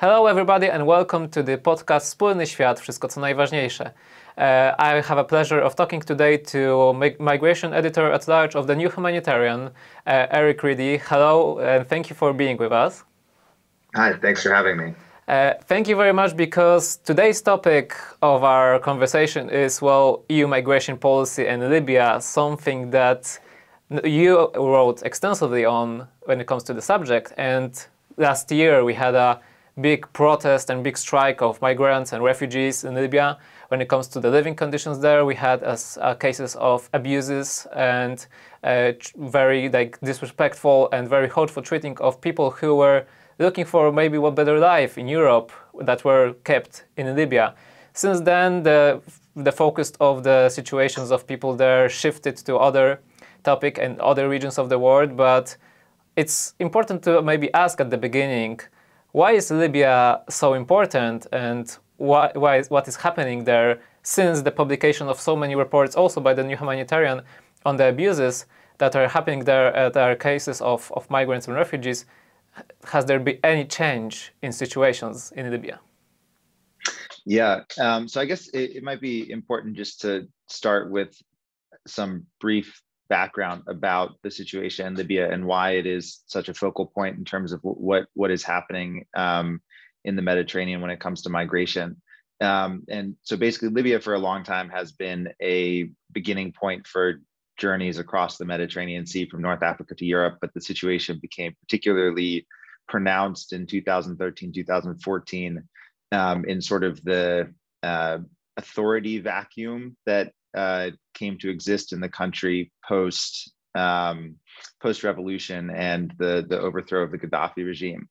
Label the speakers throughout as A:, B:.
A: Hello everybody and welcome to the podcast Wspólny Świat, Wszystko, co najważniejsze. I have a pleasure of talking today to migration editor at large of the New Humanitarian, Eric REIDY. Hello and thank you for being with us.
B: Hi, thanks for having me.
A: Thank you very much, because today's topic of our conversation is, well, EU migration policy in Libya, something that you wrote extensively on when it comes to the subject. And last year we had a big protest and big strike of migrants and refugees in Libya. When it comes to the living conditions there, we had cases of abuses and very disrespectful and very hurtful treating of people who were looking for maybe a better life in Europe, that were kept in Libya. Since then, the focus of the situations of people there shifted to other topic and other regions of the world. But it's important to maybe ask at the beginning, why is Libya so important, and what is happening there, since the publication of so many reports also by the New Humanitarian on the abuses that are happening there, there are cases of migrants and refugees. Has there been any change in situations in Libya?
B: Yeah, so I guess it might be important just to start with some brief background about the situation in Libya and why it is such a focal point in terms of what is happening in the Mediterranean when it comes to migration. And so basically Libya for a long time has been a beginning point for journeys across the Mediterranean Sea from North Africa to Europe, but the situation became particularly pronounced in 2013, 2014 in sort of the authority vacuum that came to exist in the country post-revolution and the overthrow of the Gaddafi regime.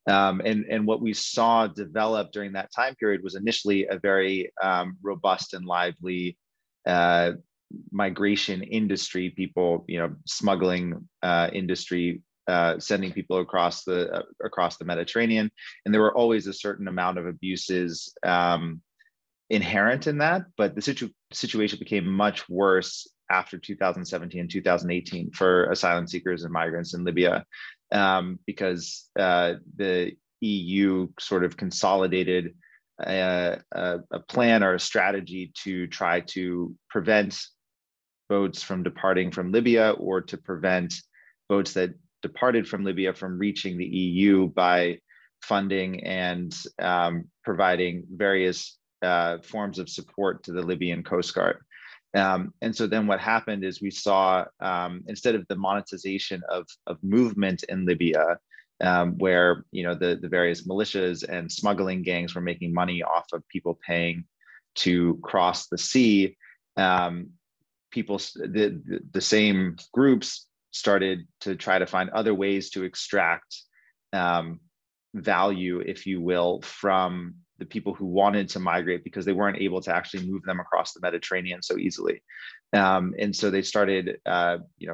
B: And what we saw develop during that time period was initially a very robust and lively migration industry, people, smuggling industry, sending people across the Mediterranean. And there were always a certain amount of abuses inherent in that, but the situation became much worse after 2017 and 2018 for asylum seekers and migrants in Libya, because the EU sort of consolidated a plan or a strategy to try to prevent boats from departing from Libya, or to prevent boats that departed from Libya from reaching the EU by funding and providing various forms of support to the Libyan Coast Guard. And so then what happened is we saw, instead of the monetization of movement in Libya, where the various militias and smuggling gangs were making money off of people paying to cross the sea, the same groups started to try to find other ways to extract value, if you will, from the people who wanted to migrate, because they weren't able to actually move them across the Mediterranean so easily. And so they started,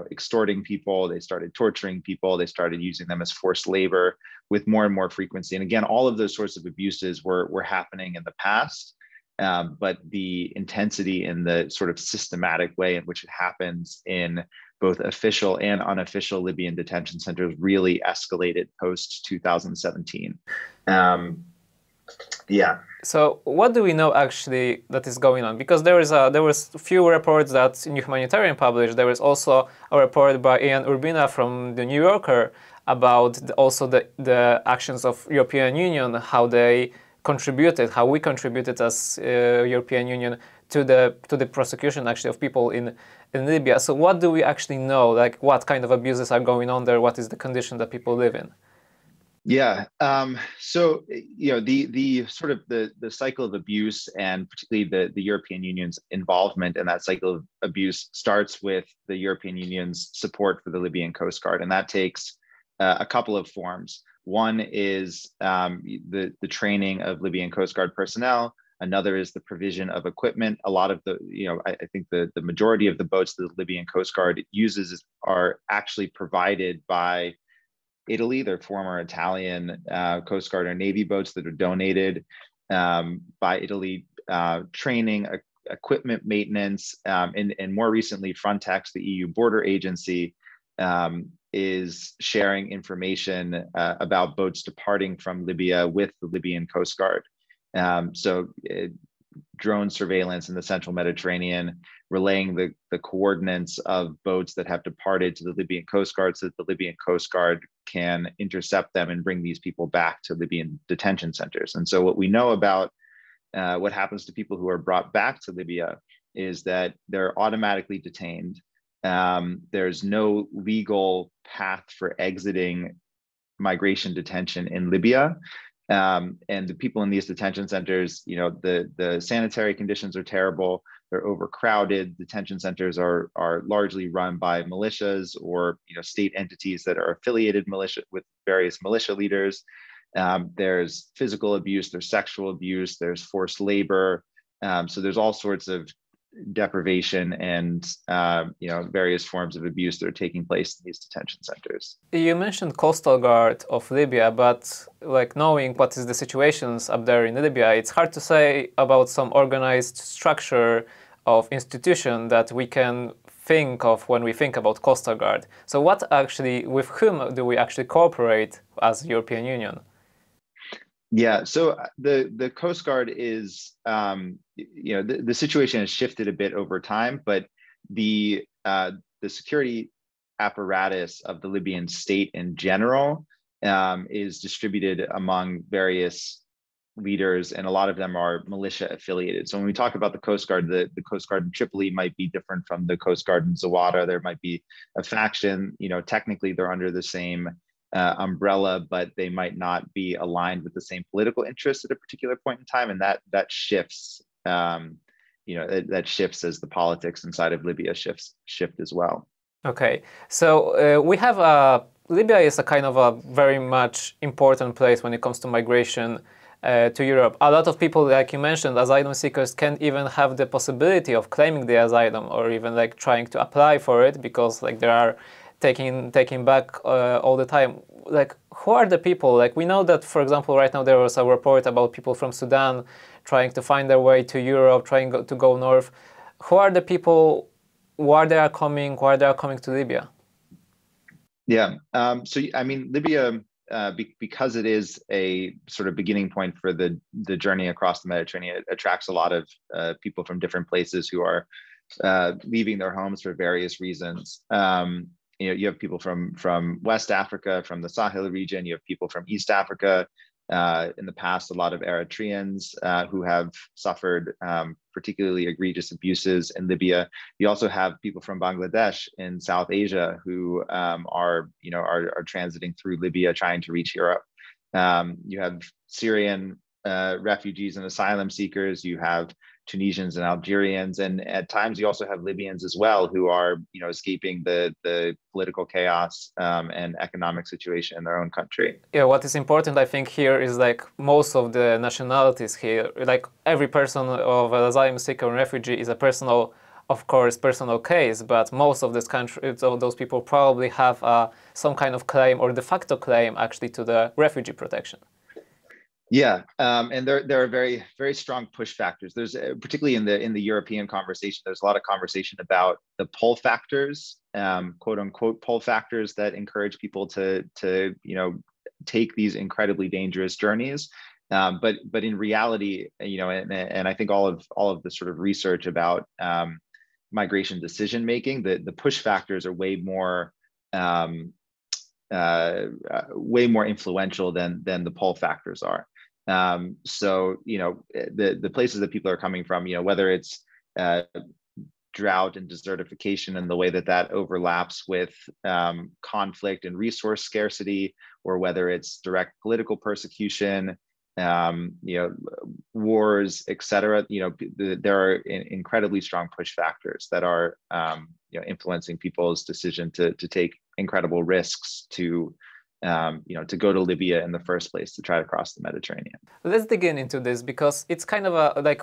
B: extorting people, they started torturing people, they started using them as forced labor with more and more frequency. And again, all of those sorts of abuses were happening in the past, but the intensity and the sort of systematic way in which it happens in both official and unofficial Libyan detention centers really escalated post 2017. Yeah.
A: So what do we know actually that is going on? Because there was a few reports that New Humanitarian published. There was also a report by Ian Urbina from the New Yorker about also the actions of European Union, how we contributed as European Union to the prosecution actually of people in Libya. So what do we actually know? Like, what kind of abuses are going on there? What is the condition that people live in?
B: Yeah. So, the sort of the cycle of abuse, and particularly the European Union's involvement in that cycle of abuse, starts with the European Union's support for the Libyan Coast Guard. And that takes a couple of forms. One is the training of Libyan Coast Guard personnel. Another is the provision of equipment. A lot of I think the majority of the boats that the Libyan Coast Guard uses are actually provided by Italy. They're former Italian Coast Guard or Navy boats that are donated by Italy, training, equipment maintenance, and more recently Frontex, the EU border agency, is sharing information about boats departing from Libya with the Libyan Coast Guard. Drone surveillance in the central Mediterranean, relaying the coordinates of boats that have departed to the Libyan Coast Guard so that the Libyan Coast Guard can intercept them and bring these people back to Libyan detention centers. And so what we know about what happens to people who are brought back to Libya is that they're automatically detained. There's no legal path for exiting migration detention in Libya. And the people in these detention centers, the sanitary conditions are terrible. They're overcrowded. Detention centers are largely run by militias or state entities that are affiliated with various militia leaders. There's physical abuse, there's sexual abuse, there's forced labor. So there's all sorts of deprivation and various forms of abuse that are taking place in these detention centers.
A: You mentioned Coastal Guard of Libya, but knowing what is the situations up there in Libya, it's hard to say about some organized structure of institution that we can think of when we think about Coastal Guard. So with whom do we actually cooperate as European Union?
B: Yeah, so the Coast Guard is, the situation has shifted a bit over time, but the security apparatus of the Libyan state in general is distributed among various leaders, and a lot of them are militia affiliated. So when we talk about the Coast Guard, the Coast Guard in Tripoli might be different from the Coast Guard in Zawara. There might be a faction, technically they're under the same umbrella, but they might not be aligned with the same political interests at a particular point in time, and that shifts. That shifts as the politics inside of Libya shift as well.
A: Okay, so we have Libya is a kind of a very much important place when it comes to migration to Europe. A lot of people, like you mentioned, asylum seekers can't even have the possibility of claiming the asylum or even trying to apply for it because they are taking back all the time. Who are the people? We know that, for example, right now there was a report about people from Sudan trying to find their way to Europe, trying to go north. Who are the people? Why they are coming to Libya?
B: Yeah. Libya, because it is a sort of beginning point for the journey across the Mediterranean, it attracts a lot of people from different places who are leaving their homes for various reasons. You have people from West Africa, from the Sahel region. You have people from East Africa. In the past, a lot of Eritreans who have suffered particularly egregious abuses in Libya. You also have people from Bangladesh in South Asia who are transiting through Libya trying to reach Europe. You have Syrian refugees and asylum seekers. You have Tunisians and Algerians, and at times you also have Libyans as well who are escaping the political chaos and economic situation in their own country. Yeah,
A: what is important I think here is most of the nationalities here, every person of an asylum seeker and refugee is a personal case, but most of this country, those people probably have some kind of claim or de facto claim actually to the refugee protection.
B: Yeah, and there are very, very strong push factors. There's particularly in the European conversation, there's a lot of conversation about the pull factors, quote unquote pull factors that encourage people to take these incredibly dangerous journeys. But in reality, and I think all of the sort of research about migration decision making, the push factors are way more influential than the pull factors are. So the places that people are coming from, whether it's drought and desertification and the way that overlaps with conflict and resource scarcity, or whether it's direct political persecution, wars, etc. There are incredibly strong push factors that are influencing people's decision to take incredible risks to go to Libya in the first place to try to cross the Mediterranean.
A: Let's dig into this because it's kind of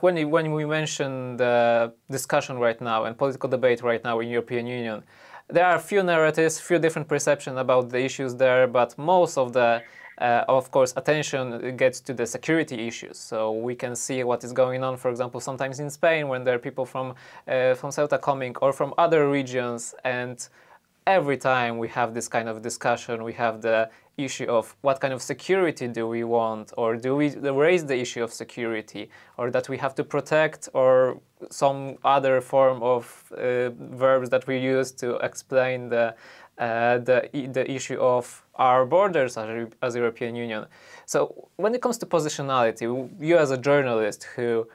A: when we mention the discussion right now and political debate right now in European Union, there are a few narratives, few different perceptions about the issues there, but most of the of course, attention gets to the security issues. So we can see what is going on, for example, sometimes in Spain when there are people from Ceuta coming or from other regions, and every time we have this kind of discussion, we have the issue of what kind of security do we want, or do we raise the issue of security, or that we have to protect, or some other form of verbs that we use to explain the issue of our borders as European Union. So when it comes to positionality, you as a journalist who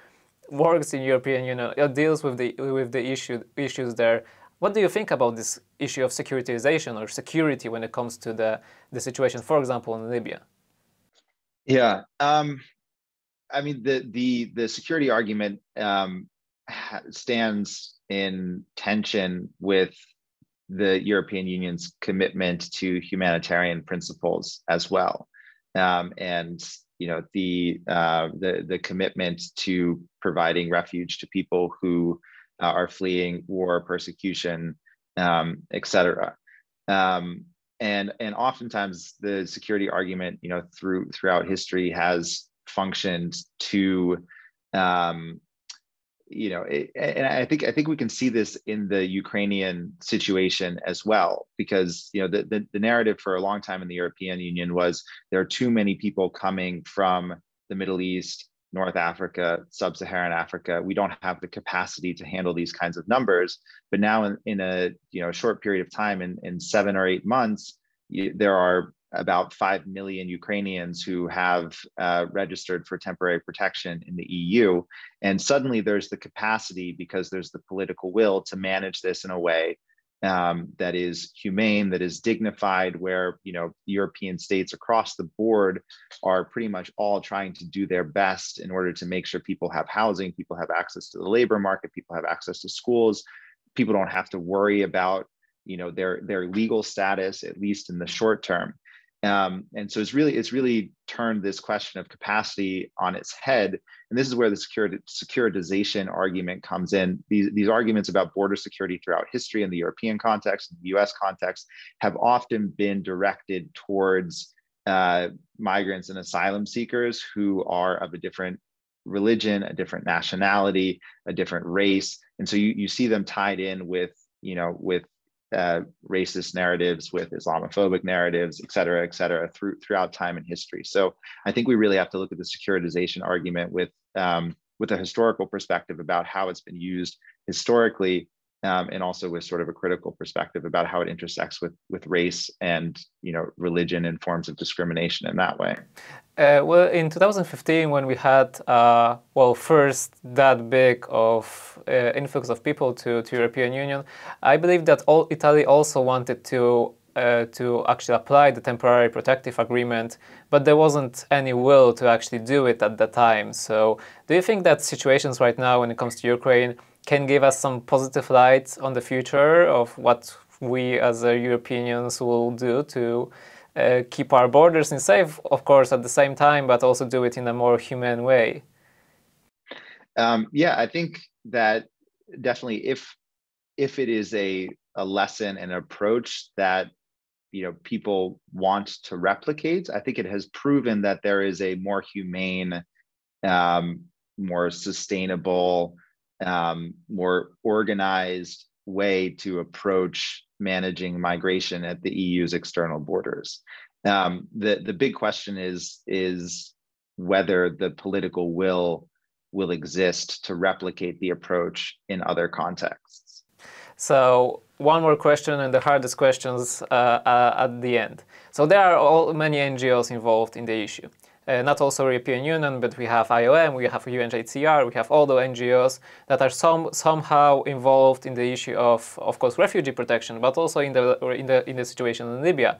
A: works in European Union, deals with the issues there, what do you think about this issue of securitization or security when it comes to the situation, for example, in Libya?
B: Yeah, I mean, the security argument stands in tension with the European Union's commitment to humanitarian principles as well, and the commitment to providing refuge to people who are fleeing war, persecution, etc. And oftentimes the security argument, throughout history has functioned to, and I think we can see this in the Ukrainian situation as well, because the narrative for a long time in the European Union was there are too many people coming from the Middle East, North Africa, Sub-Saharan Africa. We don't have the capacity to handle these kinds of numbers. But now in a short period of time, in 7 or 8 months, there are about 5 million Ukrainians who have registered for temporary protection in the EU. And suddenly there's the capacity, because there's the political will, to manage this in a way that is humane, that is dignified, where European states across the board are pretty much all trying to do their best in order to make sure people have housing, people have access to the labor market, people have access to schools, people don't have to worry about their legal status, at least in the short term. And so it's really turned this question of capacity on its head. And this is where the securitization argument comes in. These arguments about border security throughout history in the European context, in the US context, have often been directed towards migrants and asylum seekers who are of a different religion, a different nationality, a different race. And so you see them tied in with racist narratives, with Islamophobic narratives, et cetera, throughout time and history. So I think we really have to look at the securitization argument with a historical perspective about how it's been used historically, and also with sort of a critical perspective about how it intersects with race and religion and forms of discrimination in that way.
A: Well, in 2015, when we had first that big of influx of people to European Union, I believe that Italy also wanted to actually apply the temporary protective agreement, but there wasn't any will to actually do it at the time. So do you think that situations right now when it comes to Ukraine can give us some positive light on the future of what we as Europeans will do to keep our borders in safe, of course, at the same time, but also do it in a more humane way?
B: Yeah, I think that definitely if it is a lesson and approach that people want to replicate, I think it has proven that there is a more humane, more sustainable, more organized way to approach managing migration at the EU's external borders. The big question is whether the political will exist to replicate the approach in other contexts.
A: So one more question, and the hardest questions at the end. So there are many NGOs involved in the issue. Not also European Union, but we have IOM, we have UNHCR, we have all the NGOs that are somehow involved in the issue of course, refugee protection, but also in the situation in Libya.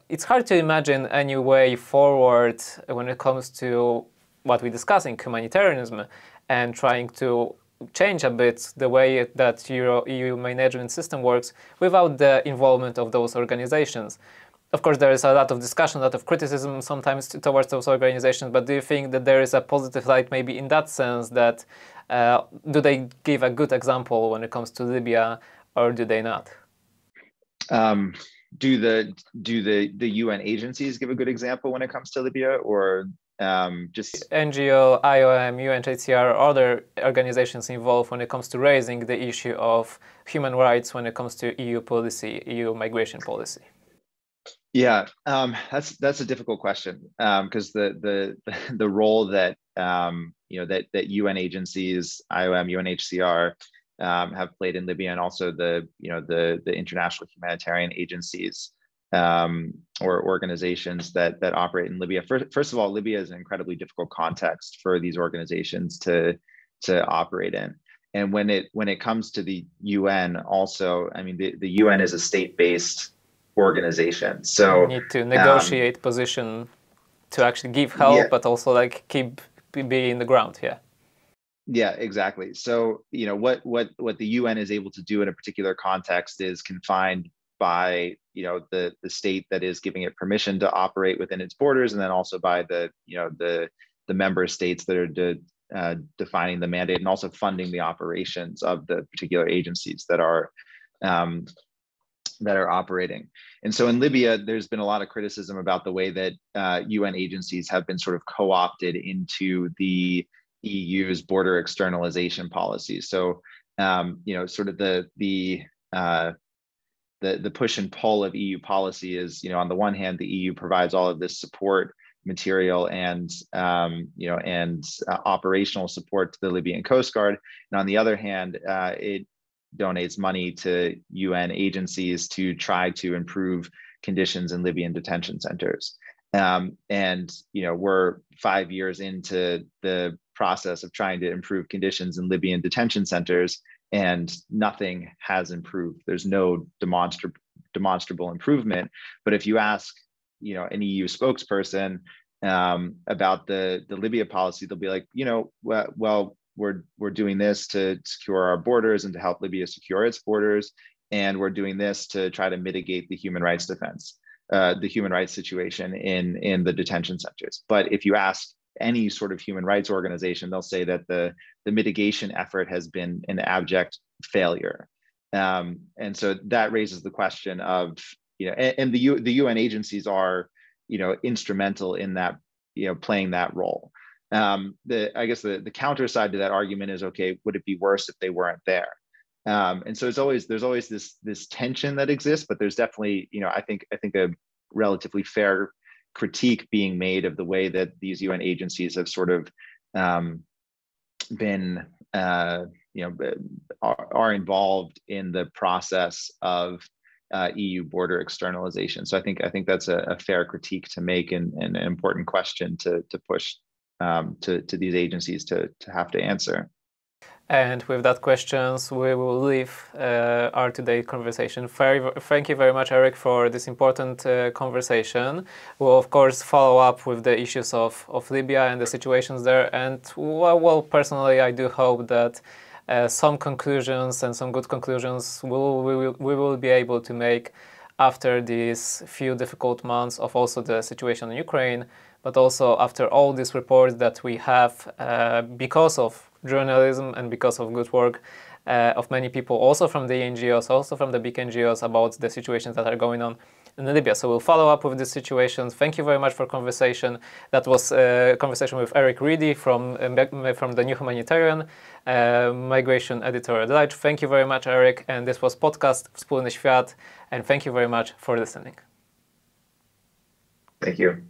A: It's hard to imagine any way forward when it comes to what we're discussing, humanitarianism, and trying to change a bit the way that EU management system works without the involvement of those organizations. Of course, there is a lot of discussion, a lot of criticism sometimes towards those organizations, but do you think that there is a positive light maybe in that sense that do they give a good example when it comes to Libya, or do they not?
B: Do the UN agencies give a good example when it comes to Libya, or? just
A: NGO, IOM, UNHCR, other organizations involved when it comes to raising the issue of human rights when it comes to EU policy, EU migration policy?
B: Yeah, that's a difficult question, because the role that that UN agencies, IOM, UNHCR, have played in Libya, and also the international humanitarian agencies or organizations that operate in Libya. First of all, Libya is an incredibly difficult context for these organizations to operate in. And when it comes to the UN, also, I mean, the UN is a state-based organization, so
A: you need to negotiate position to actually give help,
B: yeah,
A: but also like keep be in the ground.
B: Yeah, exactly. So what the UN is able to do in a particular context is confined by the state that is giving it permission to operate within its borders, and then also by the member states that are defining the mandate and also funding the operations of the particular agencies that are operating. And so in Libya, there's been a lot of criticism about the way that UN agencies have been sort of co-opted into the EU's border externalization policy. So, sort of the push and pull of EU policy is, on the one hand, the EU provides all of this support material and operational support to the Libyan Coast Guard, and on the other hand, it donates money to UN agencies to try to improve conditions in Libyan detention centers. And we're 5 years into the process of trying to improve conditions in Libyan detention centers, and nothing has improved. There's no demonstrable improvement. But if you ask, an EU spokesperson about the Libya policy, they'll be like, well, we're doing this to secure our borders and to help Libya secure its borders, and we're doing this to try to mitigate the human rights situation in the detention centers. But if you ask any sort of human rights organization, they'll say that the mitigation effort has been an abject failure. And so that raises the question of, and the UN agencies are, instrumental in that, playing that role. I guess the counter side to that argument is, okay, would it be worse if they weren't there? And so there's always this tension that exists, but there's definitely, I think a relatively fair critique being made of the way that these UN agencies have sort of been, are involved in the process of EU border externalization. So I think that's a fair critique to make, and an important question to push to these agencies to have to answer.
A: And with that questions, we will leave our today's conversation. Thank you very much, Eric, for this important conversation. We'll, of course, follow up with the issues of Libya and the situations there. And, well, personally, I do hope that some conclusions and some good conclusions we will be able to make after these few difficult months of also the situation in Ukraine, but also after all these reports that we have because of journalism and because of good work of many people, also from the NGOs, also from the big NGOs, about the situations that are going on in Libya. So we'll follow up with these situations. Thank you very much for conversation. That was a conversation with Eric REIDY from the New Humanitarian, migration editor at large. Thank you very much, Eric. And this was podcast Wspólny Świat. And thank you very much for listening.
B: Thank you.